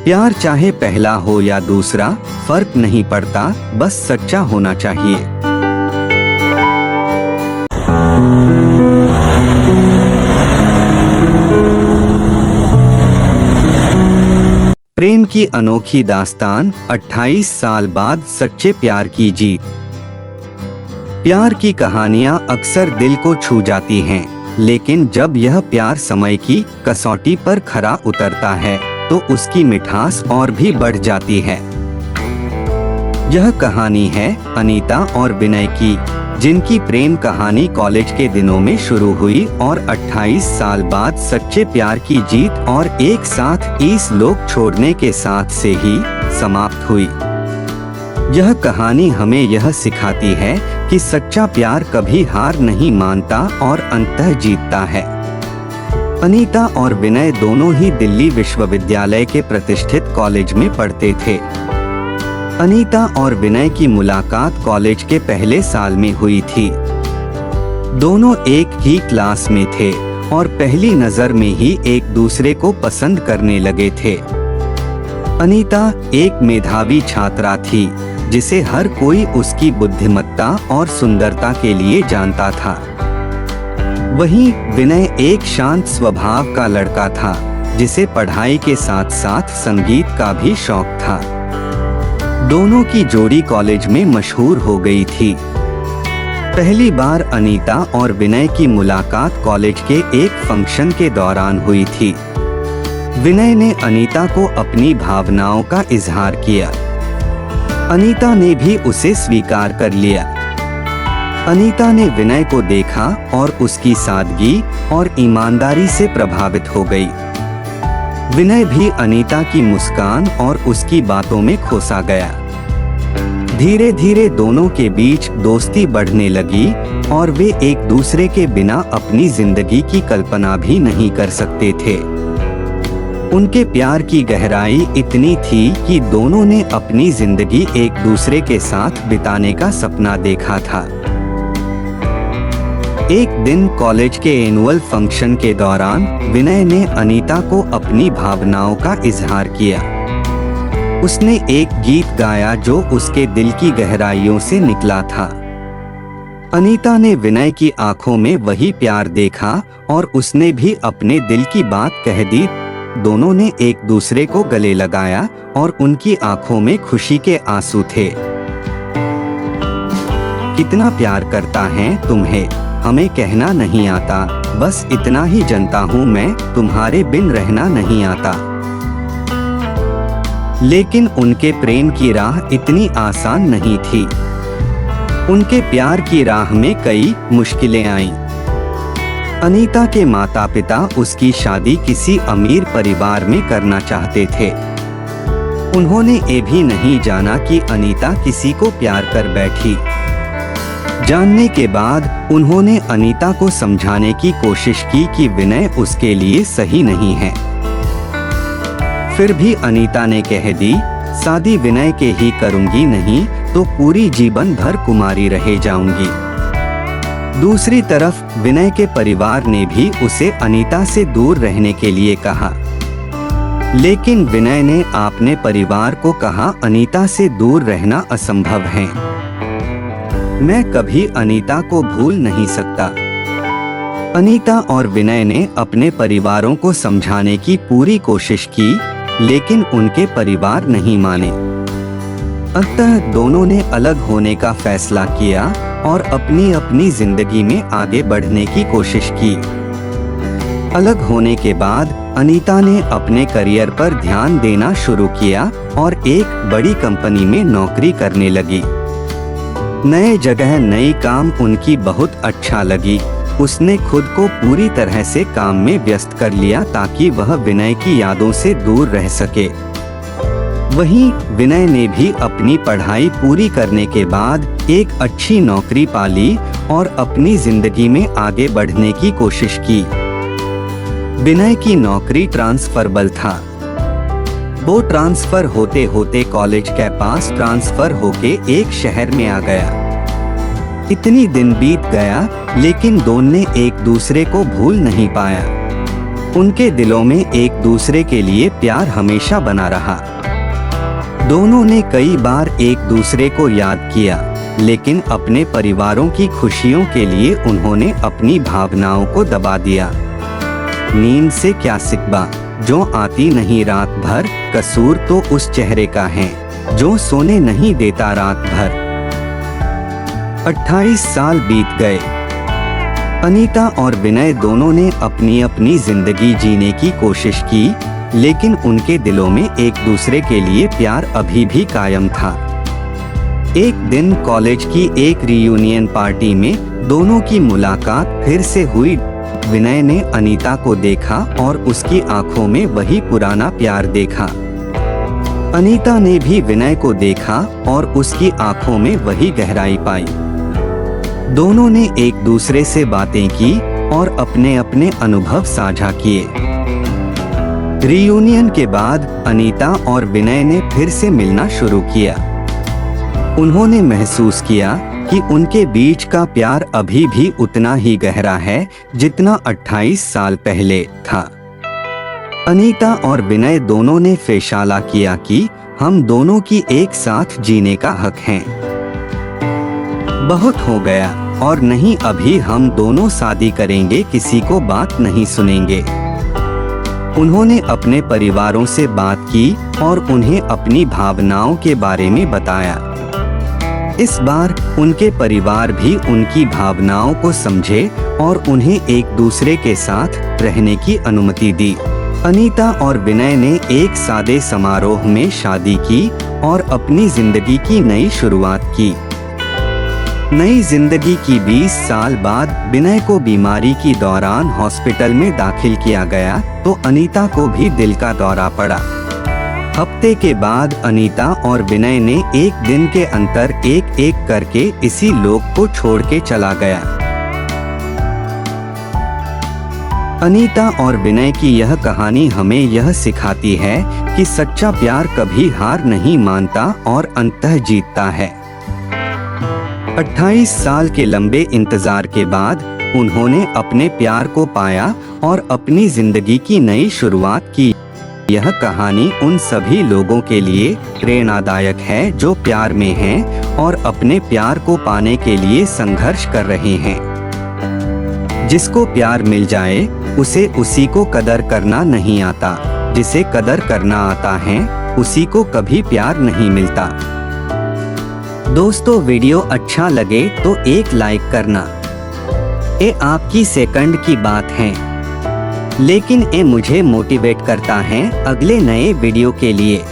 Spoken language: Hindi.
प्यार चाहे पहला हो या दूसरा, फर्क नहीं पड़ता, बस सच्चा होना चाहिए। प्रेम की अनोखी दास्तान, 28 साल बाद सच्चे प्यार की जीत। प्यार की कहानियां अक्सर दिल को छू जाती हैं, लेकिन जब यह प्यार समय की कसौटी पर खरा उतरता है तो उसकी मिठास और भी बढ़ जाती है। यह कहानी है अनीता और विनय की, जिनकी प्रेम कहानी कॉलेज के दिनों में शुरू हुई और 28 साल बाद सच्चे प्यार की जीत और एक साथ 30 लोग छोड़ने के साथ से ही समाप्त हुई। यह कहानी हमें यह सिखाती है कि सच्चा प्यार कभी हार नहीं मानता और अंततः जीतता है। अनीता और विनय दोनों ही दिल्ली विश्वविद्यालय के प्रतिष्ठित कॉलेज में पढ़ते थे। अनीता और विनय की मुलाकात कॉलेज के पहले साल में हुई थी। दोनों एक ही क्लास में थे और पहली नजर में ही एक दूसरे को पसंद करने लगे थे। अनीता एक मेधावी छात्रा थी, जिसे हर कोई उसकी बुद्धिमत्ता और सुंदरता के लिए जानता था। वहीं विनय एक शांत स्वभाव का लड़का था, जिसे पढ़ाई के साथ साथ संगीत का भी शौक था। दोनों की जोड़ी कॉलेज में मशहूर हो गई थी। पहली बार अनीता और विनय की मुलाकात कॉलेज के एक फंक्शन के दौरान हुई थी। विनय ने अनीता को अपनी भावनाओं का इजहार किया। अनीता ने भी उसे स्वीकार कर लिया। अनीता ने विनय को देखा और उसकी सादगी और ईमानदारी से प्रभावित हो गई। विनय भी अनीता की मुस्कान और उसकी बातों में खोसा गया। धीरे धीरे दोनों के बीच दोस्ती बढ़ने लगी और वे एक दूसरे के बिना अपनी जिंदगी की कल्पना भी नहीं कर सकते थे। उनके प्यार की गहराई इतनी थी कि दोनों ने अपनी जिंदगी एक दूसरे के साथ बिताने का सपना देखा था। एक दिन कॉलेज के एनुअल फंक्शन के दौरान विनय ने अनीता को अपनी भावनाओं का इजहार किया। उसने एक गीत गाया जो उसके दिल की गहराइयों से निकला था। अनीता ने विनय की आंखों में वही प्यार देखा और उसने भी अपने दिल की बात कह दी। दोनों ने एक दूसरे को गले लगाया और उनकी आंखों में खुशी के आंसू थे। कितना प्यार करता है तुम्हें, हमें कहना नहीं आता, बस इतना ही जानता हूँ मैं, तुम्हारे बिन रहना नहीं आता। लेकिन उनके प्रेम की राह इतनी आसान नहीं थी। उनके प्यार की राह में कई मुश्किलें आईं। अनीता के माता पिता उसकी शादी किसी अमीर परिवार में करना चाहते थे। उन्होंने ये भी नहीं जाना कि अनीता किसी को प्यार कर बैठी। जानने के बाद उन्होंने अनीता को समझाने की कोशिश की कि विनय उसके लिए सही नहीं है। फिर भी अनीता ने कह दी, शादी विनय के ही करूंगी, नहीं तो पूरी जीवन भर कुमारी रह जाऊंगी। दूसरी तरफ विनय के परिवार ने भी उसे अनीता से दूर रहने के लिए कहा, लेकिन विनय ने अपने परिवार को कहा, अनीता से दूर रहना असंभव है। मैं कभी अनीता को भूल नहीं सकता। अनीता और विनय ने अपने परिवारों को समझाने की पूरी कोशिश की, लेकिन उनके परिवार नहीं माने। अंततः दोनों ने अलग होने का फैसला किया और अपनी अपनी जिंदगी में आगे बढ़ने की कोशिश की। अलग होने के बाद अनीता ने अपने करियर पर ध्यान देना शुरू किया और एक बड़ी कंपनी में नौकरी करने लगी। नए जगह नई काम उनकी बहुत अच्छा लगी। उसने खुद को पूरी तरह से काम में व्यस्त कर लिया ताकि वह विनय की यादों से दूर रह सके। वहीं विनय ने भी अपनी पढ़ाई पूरी करने के बाद एक अच्छी नौकरी पाली और अपनी जिंदगी में आगे बढ़ने की कोशिश की। विनय की नौकरी ट्रांसफरेबल था। वो ट्रांसफर होते होते कॉलेज के पास ट्रांसफर होके एक शहर में आ गया। इतनी दिन बीत गया, लेकिन दोनों ने एक दूसरे को भूल नहीं पाया। उनके दिलों में एक दूसरे के लिए प्यार हमेशा बना रहा। दोनों ने कई बार एक दूसरे को याद किया, लेकिन अपने परिवारों की खुशियों के लिए उन्होंने अपनी भावनाओं को दबा दिया। नींद से क्या सिकबा, जो आती नहीं रात भर, कसूर तो उस चेहरे का है जो सोने नहीं देता रात भर। 28 साल बीत गए। अनीता और विनय दोनों ने अपनी अपनी जिंदगी जीने की कोशिश की, लेकिन उनके दिलों में एक दूसरे के लिए प्यार अभी भी कायम था। एक दिन कॉलेज की एक रियूनियन पार्टी में दोनों की मुलाकात फिर से हुई। विनय ने अनीता को देखा और उसकी आंखों में वही पुराना प्यार देखा। अनीता ने भी विनय को देखा और उसकी आंखों में वही गहराई पाई। दोनों ने एक दूसरे से बातें की और अपने अपने अनुभव साझा किए। रियूनियन के बाद अनीता और विनय ने फिर से मिलना शुरू किया। उन्होंने महसूस किया कि उनके बीच का प्यार अभी भी उतना ही गहरा है जितना 28 साल पहले था। अनीता और विनय दोनों ने फैसला किया कि हम दोनों की एक साथ जीने का हक है। बहुत हो गया और नहीं, अभी हम दोनों शादी करेंगे, किसी को बात नहीं सुनेंगे। उन्होंने अपने परिवारों से बात की और उन्हें अपनी भावनाओं के बारे में बताया। इस बार उनके परिवार भी उनकी भावनाओं को समझे और उन्हें एक दूसरे के साथ रहने की अनुमति दी। अनीता और विनय ने एक सादे समारोह में शादी की और अपनी जिंदगी की नई शुरुआत की। नई जिंदगी की 20 साल बाद विनय को बीमारी की दौरान हॉस्पिटल में दाखिल किया गया तो अनीता को भी दिल का दौरा पड़ा। हफ्ते के बाद अनीता और विनय ने एक दिन के अंतर एक एक करके इसी लोक को छोड़ के चला गया। अनीता और विनय की यह कहानी हमें यह सिखाती है कि सच्चा प्यार कभी हार नहीं मानता और अंततः जीतता है। 28 साल के लंबे इंतजार के बाद उन्होंने अपने प्यार को पाया और अपनी जिंदगी की नई शुरुआत की। यह कहानी उन सभी लोगों के लिए प्रेरणादायक है जो प्यार में हैं और अपने प्यार को पाने के लिए संघर्ष कर रहे हैं। जिसको प्यार मिल जाए उसे उसी को कदर करना नहीं आता, जिसे कदर करना आता है उसी को कभी प्यार नहीं मिलता। दोस्तों, वीडियो अच्छा लगे तो एक लाइक करना। ये आपकी सेकंड की बात है, लेकिन ये मुझे मोटिवेट करता है अगले नए वीडियो के लिए।